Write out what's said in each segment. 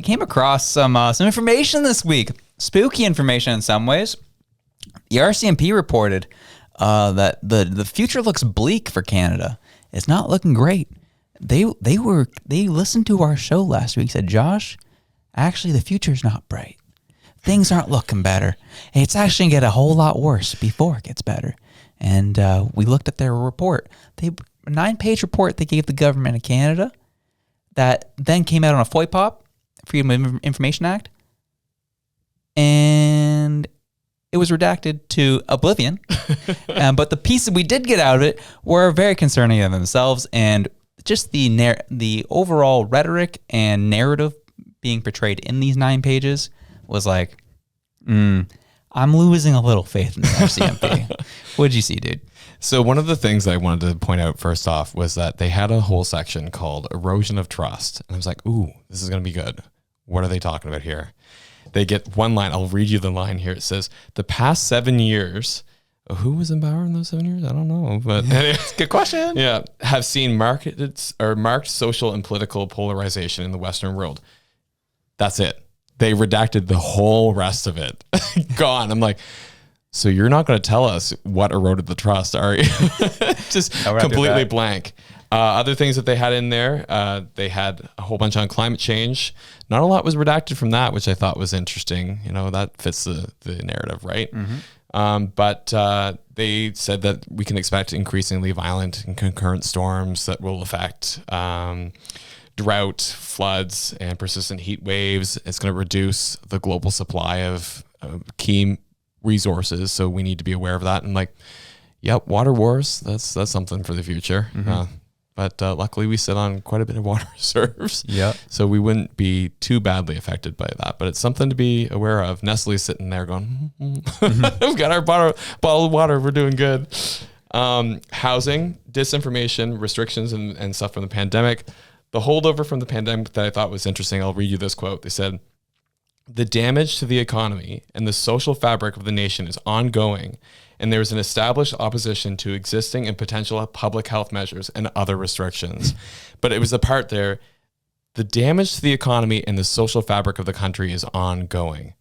came across some information this week. Spooky information in some ways. The RCMP reported that the future looks bleak for Canada. It's not looking great. They listened to our show last week. Said, Josh, actually the future's not bright. Things aren't looking better. It's actually going to get a whole lot worse before it gets better. And we looked at their report. A 9-page report they gave the government of Canada that then came out on a FOIPOP, Freedom of Information Act, and it was redacted to oblivion. But the pieces we did get out of it were very concerning in themselves, and just the overall rhetoric and narrative being portrayed in these 9 pages was like, I'm losing a little faith in the RCMP. What did you see, dude? So one of the things I wanted to point out first off was that they had a whole section called erosion of trust. And I was like, ooh, this is going to be good. What are they talking about here? They get one line. I'll read you the line here. It says, the past 7 years, who was in power in those 7 years? I don't know. But anyway, Good question. Yeah. Have seen marked social and political polarization in the Western world. That's it. They redacted the whole rest of it. Gone. I'm like, so you're not going to tell us what eroded the trust, are you? Just completely blank. Other things that they had in there, they had a whole bunch on climate change. Not a lot was redacted from that, which I thought was interesting. You know, that fits the narrative, right? Mm-hmm. But they said that we can expect increasingly violent and concurrent storms that will affect drought, floods, and persistent heat waves. It's going to reduce the global supply of key resources, so we need to be aware of that. And like, yep, water wars, that's something for the future. Mm-hmm. But luckily we sit on quite a bit of water reserves, so we wouldn't be too badly affected by that. But it's something to be aware of. Nestle's sitting there going, we've got our bottle of water, we're doing good. Housing, disinformation, restrictions, and stuff from the pandemic. The holdover from the pandemic that I thought was interesting, I'll read you this quote. They said, the damage to the economy and the social fabric of the nation is ongoing, and there is an established opposition to existing and potential public health measures and other restrictions. But it was the part there, the damage to the economy and the social fabric of the country is ongoing.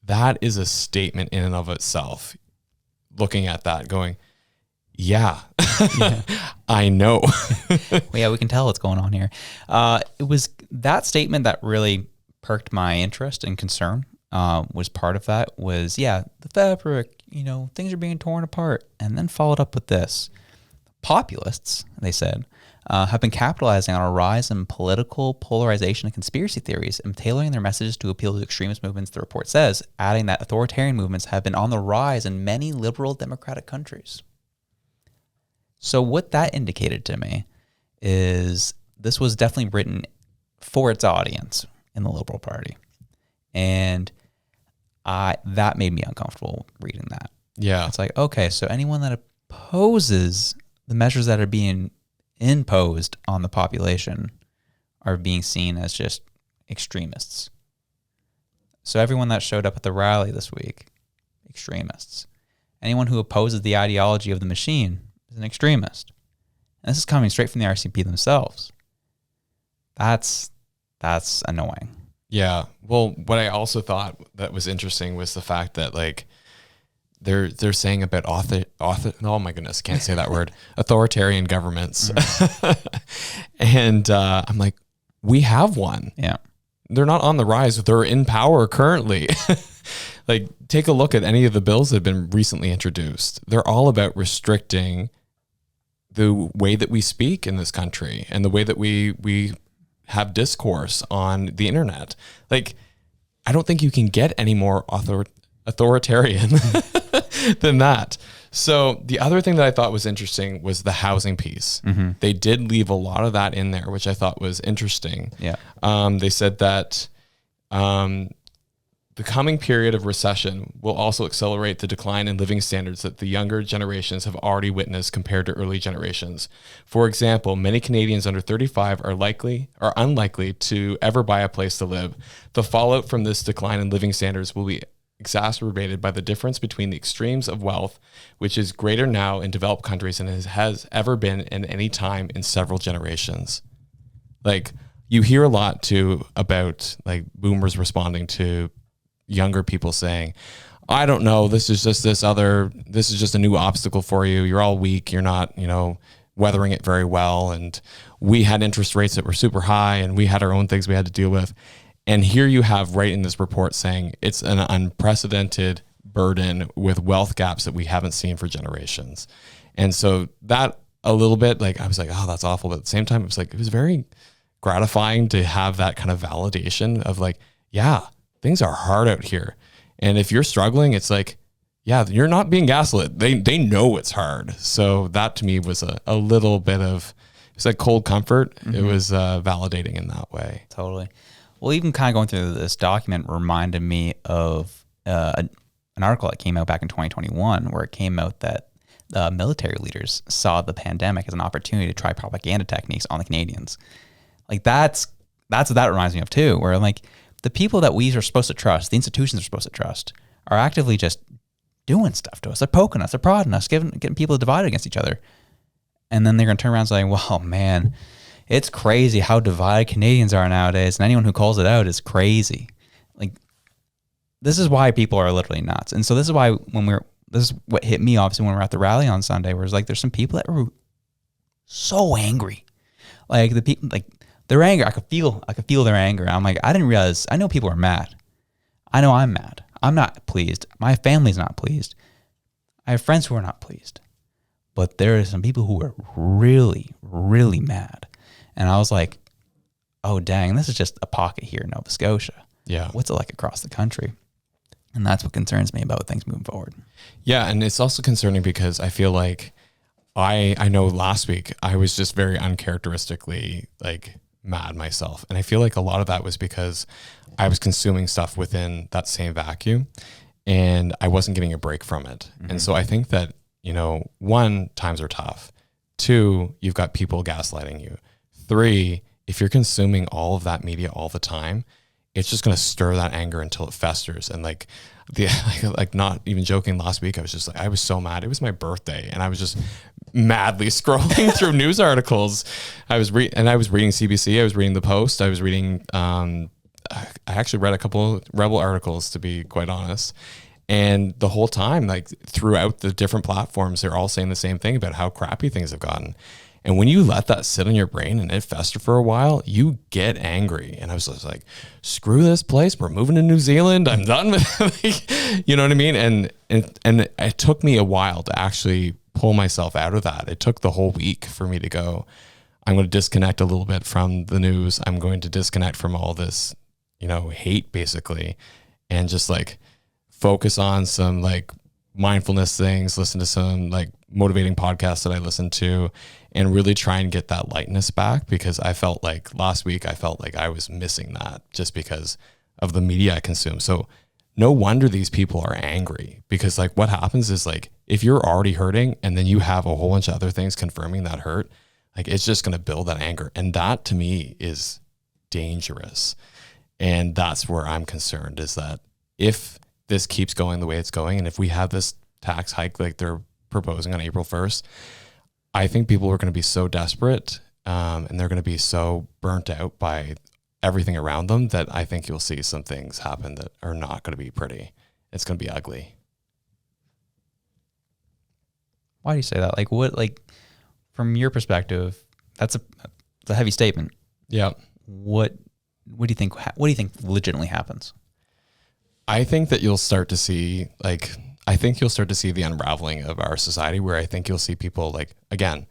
That is a statement in and of itself. Looking at that, going, yeah. I know. Well, yeah, we can tell what's going on here. It was that statement that really perked my interest and concern. Was part of that was, the fabric, things are being torn apart. And then followed up with this. Populists, they said, have been capitalizing on a rise in political polarization and conspiracy theories and tailoring their messages to appeal to extremist movements, the report says, adding that authoritarian movements have been on the rise in many liberal democratic countries. So what that indicated to me is this was definitely written for its audience in the Liberal Party. And that made me uncomfortable reading that. Yeah. It's like, okay, so anyone that opposes the measures that are being imposed on the population are being seen as just extremists. So everyone that showed up at the rally this week, extremists. Anyone who opposes the ideology of the machine is an extremist. And this is coming straight from the RCMP themselves. That's annoying. Yeah. Well, what I also thought that was interesting was the fact that like they're saying about oh my goodness, can't say that word, authoritarian governments. Mm-hmm. And I'm like, we have one. Yeah. They're not on the rise. They're in power currently. Like, take a look at any of the bills that have been recently introduced. They're all about restricting the way that we speak in this country and the way that we have discourse on the internet. Like, I don't think you can get any more authoritarian than that. So the other thing that I thought was interesting was the housing piece. Mm-hmm. They did leave a lot of that in there, which I thought was interesting. Yeah. They said that the coming period of recession will also accelerate the decline in living standards that the younger generations have already witnessed compared to early generations. For example, many Canadians under 35 are unlikely to ever buy a place to live. The fallout from this decline in living standards will be exacerbated by the difference between the extremes of wealth, which is greater now in developed countries than it has ever been in any time in several generations. Like, you hear a lot too about like boomers responding to younger people saying, I don't know, this is just a new obstacle for you. You're all weak. You're not, weathering it very well. And we had interest rates that were super high and we had our own things we had to deal with. And here you have right in this report saying it's an unprecedented burden with wealth gaps that we haven't seen for generations. And so that a little bit, like, I was like, oh, that's awful. But at the same time, it was very gratifying to have that kind of validation of like, yeah, things are hard out here. And if you're struggling, it's like, yeah, you're not being gaslit. They know it's hard. So that to me was a little bit of, it's like cold comfort. Mm-hmm. It was validating in that way. Totally. Well, even kind of going through this document reminded me of an article that came out back in 2021 where it came out that military leaders saw the pandemic as an opportunity to try propaganda techniques on the Canadians. Like that's what that reminds me of too, where like the people that we are supposed to trust, the institutions are supposed to trust, are actively just doing stuff to us. They're poking us, they're prodding us, getting people divided against each other. And then they're going to turn around saying, well, man, it's crazy how divided Canadians are nowadays. And anyone who calls it out is crazy. Like, this is why people are literally nuts. And so this is why this is what hit me obviously when we were at the rally on Sunday, where it's like, there's some people that were so angry. Like the people, like their anger, I could feel their anger. I'm like, I didn't realize, I know people are mad. I know I'm mad. I'm not pleased. My family's not pleased. I have friends who are not pleased. But there are some people who are really, really mad. And I was like, oh, dang, this is just a pocket here in Nova Scotia. Yeah. What's it like across the country? And that's what concerns me about things moving forward. Yeah, and it's also concerning because I feel like I know last week I was just very uncharacteristically like mad myself. And I feel like a lot of that was because I was consuming stuff within that same vacuum and I wasn't getting a break from it. Mm-hmm. And so I think that, one, times are tough. Two, you've got people gaslighting you. Three, if you're consuming all of that media all the time, it's just going to stir that anger until it festers. And like not even joking, last week I was just like, I was so mad. It was my birthday and I was just madly scrolling through news articles. I was reading CBC. I was reading the Post. I was reading, I actually read a couple of Rebel articles, to be quite honest. And the whole time, like throughout the different platforms, they're all saying the same thing about how crappy things have gotten. And when you let that sit in your brain and it fester for a while, you get angry. And I was just like, screw this place. We're moving to New Zealand. I'm done with it. You know what I mean? And it took me a while to actually pull myself out of that. It took the whole week for me to go, I'm going to disconnect a little bit from the news. I'm going to disconnect from all this, hate basically. And just like focus on some like mindfulness things, listen to some like motivating podcasts that I listened to, and really try and get that lightness back, because I felt like last week I was missing that just because of the media I consume. So no wonder these people are angry, because like what happens is like if you're already hurting and then you have a whole bunch of other things confirming that hurt, like it's just going to build that anger. And that to me is dangerous. And that's where I'm concerned, is that if this keeps going the way it's going, and if we have this tax hike like they're proposing on April 1st, I think people are going to be so desperate and they're going to be so burnt out by everything around them that I think you'll see some things happen that are not going to be pretty. It's going to be ugly. Why do you say that? Like what, like from your perspective, that's a heavy statement. Yeah. What do you think? What do you think legitimately happens? I think that you'll start to see the unraveling of our society, where I think you'll see people like, again,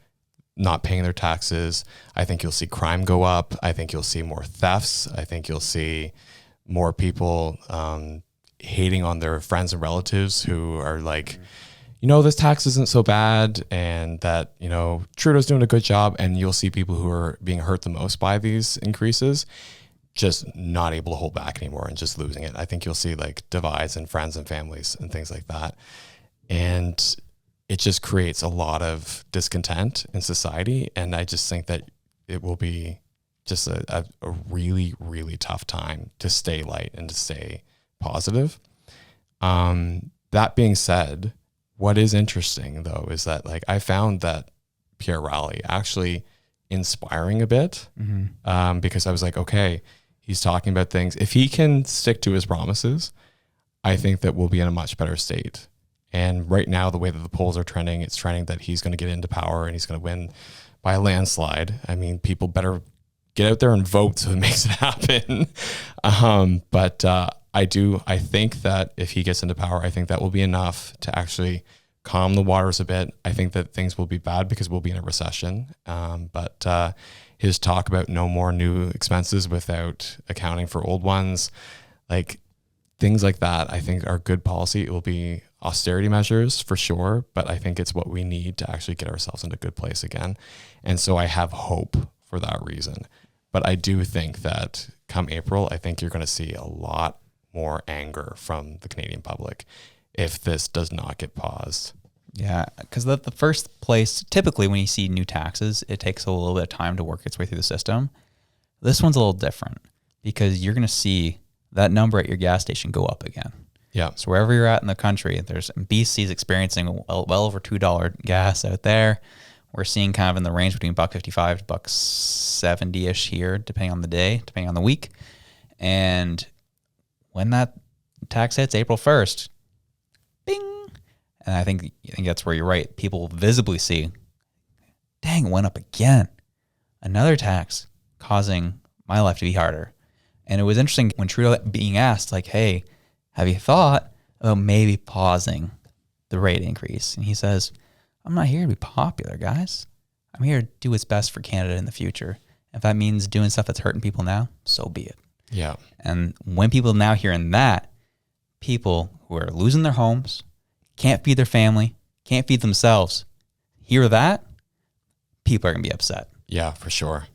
not paying their taxes. I think you'll see crime go up. I think you'll see more thefts. I think you'll see more people hating on their friends and relatives who are like, this tax isn't so bad, and that, Trudeau's doing a good job. And you'll see people who are being hurt the most by these increases just not able to hold back anymore and just losing it. I think you'll see like divides in friends and families and things like that. And it just creates a lot of discontent in society. And I just think that it will be just a really, really tough time to stay light and to stay positive. That being said, what is interesting though, is that like I found that Pierre Rally actually inspiring a bit, because I was like, okay, he's talking about things. If he can stick to his promises, I think that we'll be in a much better state. And right now, the way that the polls are trending, it's trending that he's going to get into power and he's going to win by a landslide. I mean, people better get out there and vote so it makes it happen. But I think that if he gets into power, I think that will be enough to actually calm the waters a bit. I think that things will be bad because we'll be in a recession. But his talk about no more new expenses without accounting for old ones, like things like that, I think are good policy. It will be austerity measures for sure, but I think it's what we need to actually get ourselves into a good place again. And so I have hope for that reason. But I do think that come April, I think you're going to see a lot more anger from the Canadian public if this does not get paused. Yeah, because the first place, typically when you see new taxes, it takes a little bit of time to work its way through the system. This one's a little different because you're going to see that number at your gas station go up again. Yeah. So wherever you're at in the country, BC's experiencing well over $2 gas out there. We're seeing kind of in the range between $1.55 to $1.70-ish here, depending on the day, depending on the week. And when that tax hits April 1st, bing. And I think that's where you're right. People visibly see, dang, it went up again. Another tax causing my life to be harder. And it was interesting when Trudeau being asked, like, hey, have you thought about maybe pausing the rate increase? And he says, I'm not here to be popular, guys. I'm here to do what's best for Canada in the future. If that means doing stuff that's hurting people now, so be it. Yeah. And when people now hearing that, people who are losing their homes, can't feed their family, can't feed themselves, hear that, people are going to be upset. Yeah, for sure.